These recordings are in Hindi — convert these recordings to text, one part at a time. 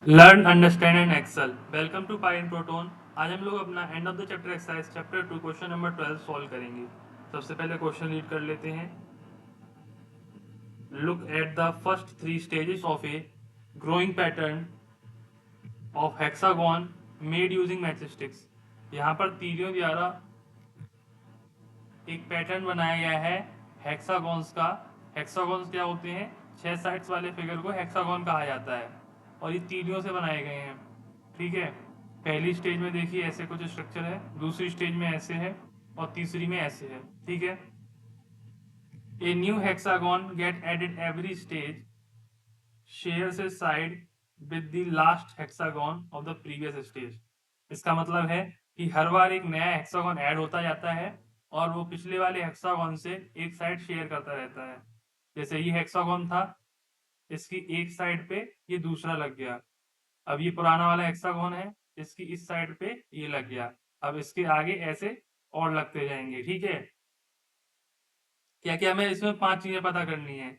Learn understand and excel. Welcome to pi in proton. आज हम लोग अपना end of the chapter exercise chapter 2 question number 12 solve करेंगे। सबसे पहले क्वेश्चन रीड कर लेते हैं। Look at the first three stages of a growing pattern of hexagon made using matchsticks. यहाँ पर तीलियों द्वारा एक पैटर्न बनाया गया है हेक्सागोन्स का। हेक्सागोन्स क्या होते हैं? 6 साइड्स वाले फिगर को हेक्सागोन कहा जाता है और ये तीलियों से बनाए गए हैं। ठीक है, पहली स्टेज में देखिए ऐसे कुछ स्ट्रक्चर है, दूसरी स्टेज में ऐसे है और तीसरी में ऐसे है। ठीक है, a new hexagon get added every stage shares a side with the last hexagon of the previous stage. इसका मतलब है कि हर बार एक नया हेक्सागोन ऐड होता जाता है और वो पिछले वाले हेक्सागोन से एक साइड शेयर करता रहता है। जैसे ये हेक्सागोन था, इसकी एक साइड पे ये दूसरा लग गया। अब ये पुराना वाला हेक्सागोन है, इसकी इस साइड पे ये लग गया। अब इसके आगे ऐसे और लगते जाएंगे। ठीक है, क्या क्या हमें इसमें 5 चीजें पता करनी है।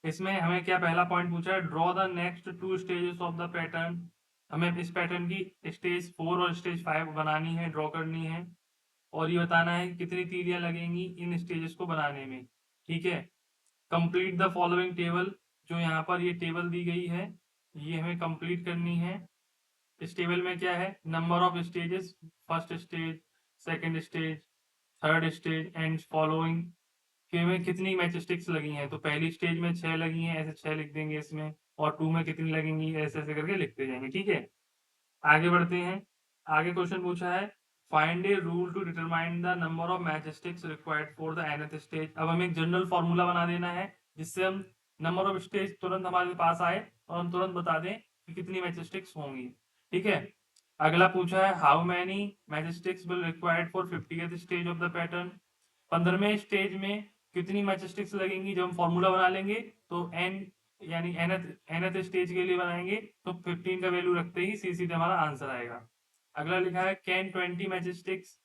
इसमें हमें क्या पहला पॉइंट पूछा है, draw the next 2 stages of the pattern. हमें इस पैटर्न की स्टेज 4 और स्टेज 5 बनानी है, ड्रॉ करनी है और ये बताना है कितनी तीलियां लगेंगी इन स्टेजेस को बनाने में। ठीक है, कंप्लीट द फॉलोइंग टेबल। जो यहाँ पर ये टेबल दी गई है ये हमें कंप्लीट करनी है। इस टेबल में क्या है, number of stages, first stage, second stage, third stage and following के में कितनी मैचस्टिक्स लगी हैं। तो पहली स्टेज में 6 लगी हैं, ऐसे 6 लिख देंगे इसमें, और 2 में कितनी लगेंगी, ऐसे ऐसे करके लिखते जाएंगे। ठीक है, आगे बढ़ते हैं। आगे क्वेश्चन पूछा है, find a rule to determine the number of matchsticks required for the nth stage. अब हमें एक जनरल फॉर्मूला बना देना है जिससे हम नंबर ऑफ स्टेज तुरंत हमारे पास आए और हम तुरंत बता दें कि कितनी मैचस्टिक्स होंगी। ठीक है, अगला पूछा है, how many matchsticks will required for 50th stage of the pattern. 15वें स्टेज में कितनी मैचस्टिक्स लगेंगी। जब हम फॉर्मूला बना लेंगे तो एन यानी nth स्टेज के लिए बनाएंगे तो 15 का वैल्यू रखते ही सीधे हमारा आंसर आएगा। अगला लिखा है, can 20 matchsticks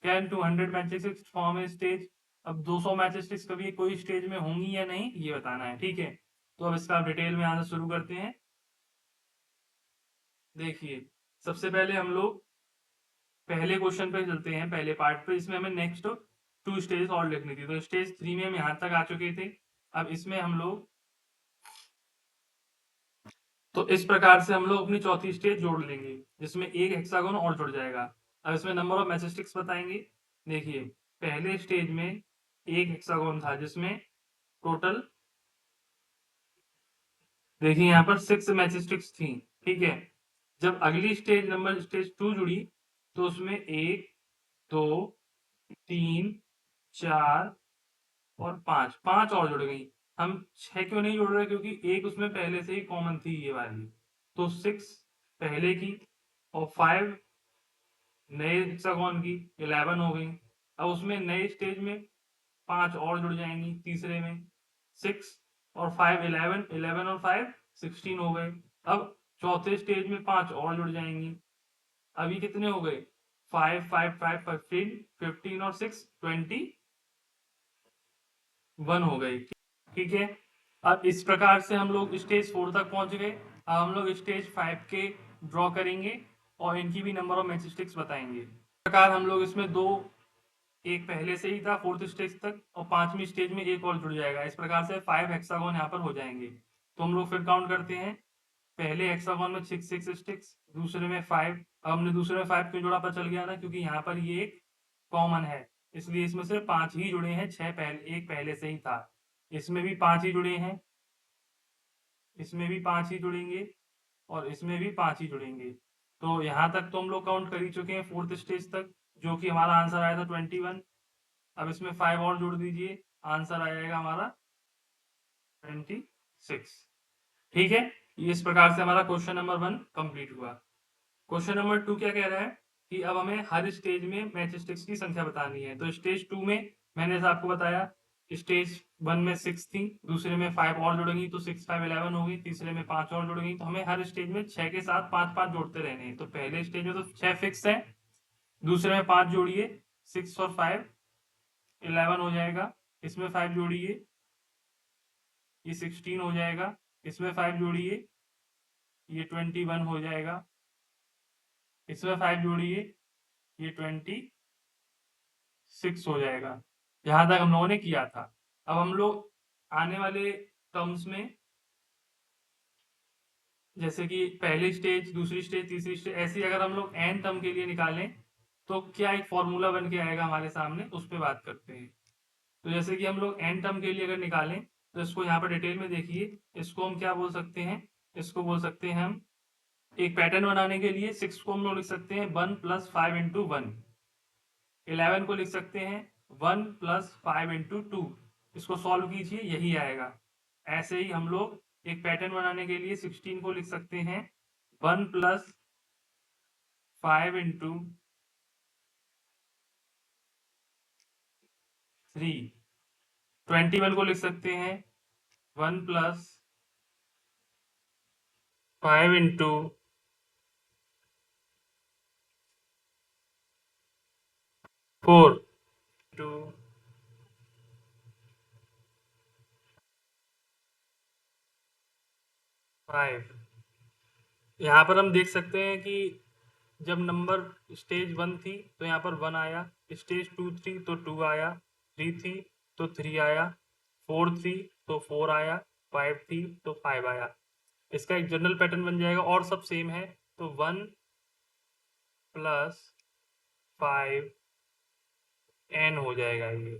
can 200 matchsticks form a stage. अब 200 मैचस्टिक्स कभी कोई स्टेज में होंगी या नहीं ये बताना है। ठीक है, तो अब इसका डिटेल में आंसर शुरू करते हैं। देखिए, सबसे पहले हम लोग पहले क्वेश्चन पे चलते हैं, पहले पार्ट पे। इसमें हमें नेक्स्ट 2 स्टेज और लिखनी थी, तो स्टेज 3 में हम यहाँ तक आ चुके थे। अब इसमें हम लोग, तो इस प्रकार से हम लोग अपनी चौथी स्टेज जोड़ लेंगे जिसमें एक हेक्सागोन और जुड़ जाएगा। अब इसमें नंबर ऑफ मैचस्टिक्स बताएंगे। देखिए, पहले स्टेज में एक हेक्सागोन था जिसमें टोटल, देखिए यहाँ पर 6 मैचस्टिक्स थी। ठीक है, जब अगली स्टेज नंबर स्टेज 2 जुड़ी तो उसमें 1 2 3 4 और 5 5 और जुड़ गई। हम 6 क्यों नहीं जोड़ रहे, क्योंकि एक उसमें पहले से ही कॉमन थी ये वाली। तो 6 पहले की और 5 नए हेक्सागोन की 11 हो गई। अब उसमें नए स्टेज में 5 और जुड़ जाएंगी तीसरे में, 6 और 5 11, 11 और 5 16 हो गए। अब चौथे स्टेज में 5 और जुड़ जाएंगी। अभी कितने हो गए, 5 5 5 15, 15 और 6 21 हो गई। ठीक है, अब इस प्रकार से हम लोग स्टेज 4 तक पहुंच गए। अब हम लोग स्टेज 5 के ड्रॉ करेंगे और इनकी भी नंबर ऑफ मैचस्टिक्स बताएंगे। इस प्रकार हम लोग इसमें दो, एक पहले से ही था 4th स्टेज तक और 5वीं स्टेज में एक और जुड़ जाएगा। इस प्रकार से 5 हेक्सागोन यहाँ पर हो जाएंगे। तो हम लोग फिर काउंट करते हैं। पहले हेक्सागोन में 6 स्टिक्स, दूसरे में 5। अब हमने दूसरे में 5 क्यों जोड़ा, पता चल गया ना, क्योंकि यहाँ पर ये एक कॉमन है, इसलिए इसमें से 5 ही जुड़े हैं। 6 पहले, एक पहले से ही था। इसमें भी 5 ही जुड़े हैं, इसमें भी 5 ही जुड़ेंगे और इसमें भी 5 ही जुड़ेंगे। तो यहाँ तक तो हम लोग काउंट कर ही चुके हैं 4th स्टेज तक, जो कि हमारा आंसर आया था 21। अब इसमें 5 और जोड़ दीजिए, आंसर आ जाएगा हमारा 26। ठीक है, इस प्रकार से हमारा क्वेश्चन नंबर 1 कंप्लीट हुआ। क्वेश्चन नंबर 2 क्या कह रहा है कि अब हमें हर स्टेज में मैचस्टिक्स की संख्या बतानी है। तो स्टेज 2 में मैंने आपको बताया, स्टेज 1 में 6 थी, दूसरे में 5 और जुड़ेंगी तो 6 5 11 होगी, तीसरे में 5 और जुड़ गई। तो हमें हर स्टेज में 6 के साथ 5 5 जोड़ते रहने हैं। तो पहले स्टेज में तो 6 फिक्स है, दूसरे में 5 जोड़िए, 6 और 5 11 हो जाएगा। इसमें 5 जोड़िए, ये 16 हो जाएगा। इसमें 5 जोड़िए, ये 21 हो जाएगा, इसमें 5 जोड़िए, ये 26 हो जाएगा। जहां तक हम लोगों ने किया था। अब हम लोग आने वाले टर्म्स में, जैसे कि पहली स्टेज, दूसरी स्टेज, तीसरी स्टेज, ऐसी अगर हम लोग एन टर्म के लिए निकालें तो क्या एक फॉर्मूला बन के आएगा हमारे सामने, उस पर बात करते हैं। तो जैसे कि हम लोग एन टर्म के लिए अगर निकालें तो इसको यहाँ पर डिटेल में देखिए, इसको हम क्या बोल सकते हैं, इसको बोल सकते हैं हम एक पैटर्न बनाने के लिए 6 को हम लोग लिख सकते हैं 1 + 5 × 1। 11 को लिख सकते हैं 1 + 5 × 2। इसको सॉल्व कीजिए, यही आएगा। ऐसे ही हम लोग एक पैटर्न बनाने के लिए 16 को लिख सकते हैं 1 + 5 × 3। 21 को लिख सकते हैं 1 + 5 × 4 × 5। यहाँ पर हम देख सकते हैं कि जब नंबर स्टेज 1 थी तो यहाँ पर 1 आया, स्टेज 2 थी तो 2 आया, 3 थी तो 3 आया, 4 थी तो 4 आया, 5 थी तो 5 आया। इसका एक जनरल पैटर्न बन जाएगा और सब सेम है, तो 1 + 5 n हो जाएगा। ये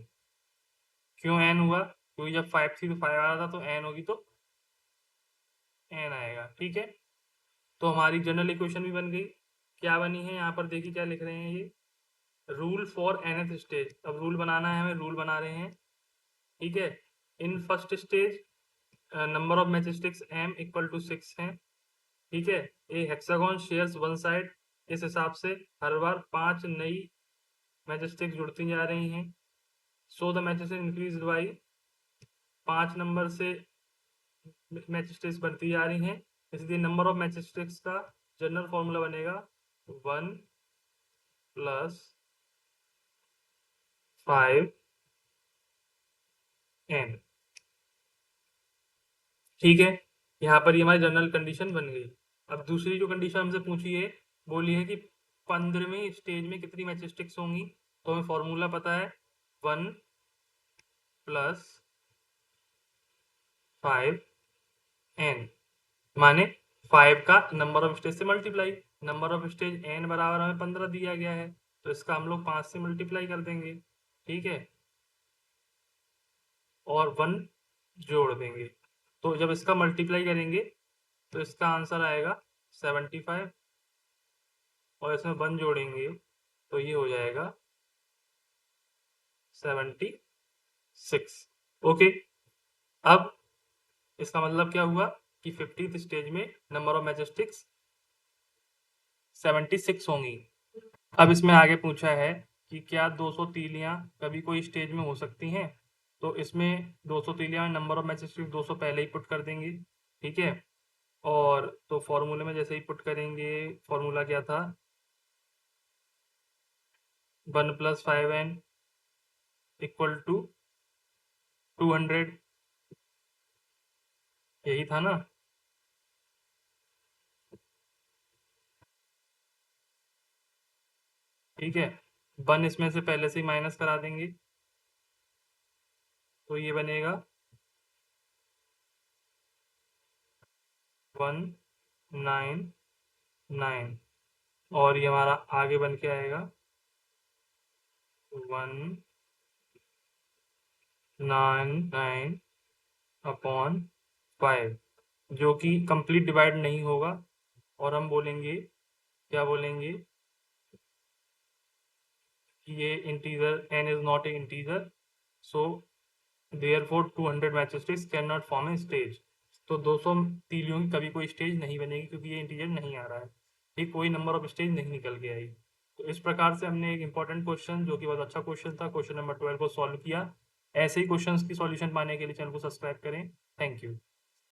क्यों n हुआ, क्योंकि जब 5 थी तो 5 आ रहा था, तो n होगी तो n आएगा। ठीक है, तो हमारी जनरल इक्वेशन भी बन गई। क्या बनी है यहाँ पर देखिए, क्या लिख रहे हैं ये, रूल फॉर nth स्टेज। अब रूल बनाना है हमें, रूल बना रहे हैं। ठीक है, in first stage number of matchsticks m = 6 है। ठीक है, a hexagon shares one side, इस हिसाब से हर बार 5 नई मैचस्टिक्स जुड़ती जा रही हैं। So the matchsticks increase by 5 number से मैचस्टिक्स बढ़ती जा रही हैं, इसलिए नंबर ऑफ मैचस्टिक्स का जनरल फॉर्मूला बनेगा 1 + 5n। ठीक है, यहाँ पर ये हमारी जनरल कंडीशन बन गई। अब दूसरी जो कंडीशन हमसे पूछी है, बोली है कि 15वीं स्टेज में कितनी मैचस्टिक्स होंगी, तो हमें फॉर्मूला पता है 1 + 5n, माने 5 का नंबर ऑफ स्टेज से multiply. Number of stage n बराबर हमें 15 दिया गया है, तो इसका हम लोग 5 से मल्टीप्लाई कर देंगे। ठीक है, और 1 जोड़ देंगे, तो जब इसका मल्टीप्लाई करेंगे तो इसका आंसर आएगा 75, और इसमें 1 जोड़ेंगे तो ये हो जाएगा 76। ओके, अब इसका मतलब क्या हुआ कि 50th स्टेज में नंबर ऑफ मैचस्टिक्स 76 होंगी। अब इसमें आगे पूछा है कि क्या 200 तीलियां कभी कोई स्टेज में हो सकती हैं, तो इसमें 200 तीलियां नंबर ऑफ मैचस्टिक्स 200 पहले ही पुट कर देंगे। ठीक है, और तो फॉर्मूले में जैसे ही पुट करेंगे, फॉर्मूला क्या था, 1 + 5n = 200, यही था ना। ठीक है, 1 इसमें से पहले से ही माइनस करा देंगे, तो ये बनेगा 199, और ये हमारा आगे बन के आएगा 199/5, जो कि कंप्लीट डिवाइड नहीं होगा, और हम बोलेंगे, क्या बोलेंगे कि ये integer n is not a integer, so therefore 200 matchsticks can not form a stage. तो 200 तीलियों की कभी कोई स्टेज नहीं बनेगी, क्योंकि ये इंटीजर नहीं आ रहा है। ठीक, कोई नंबर ऑफ स्टेज नहीं निकल के आई। तो इस प्रकार से हमने एक इंपॉर्टेंट क्वेश्चन, जो कि बहुत अच्छा क्वेश्चन था, क्वेश्चन नंबर 12 को सॉल्व किया। ऐसे ही क्वेश्चंस की सॉल्यूशन पाने के लिए चैनल को सब्सक्राइब करें। Thank you.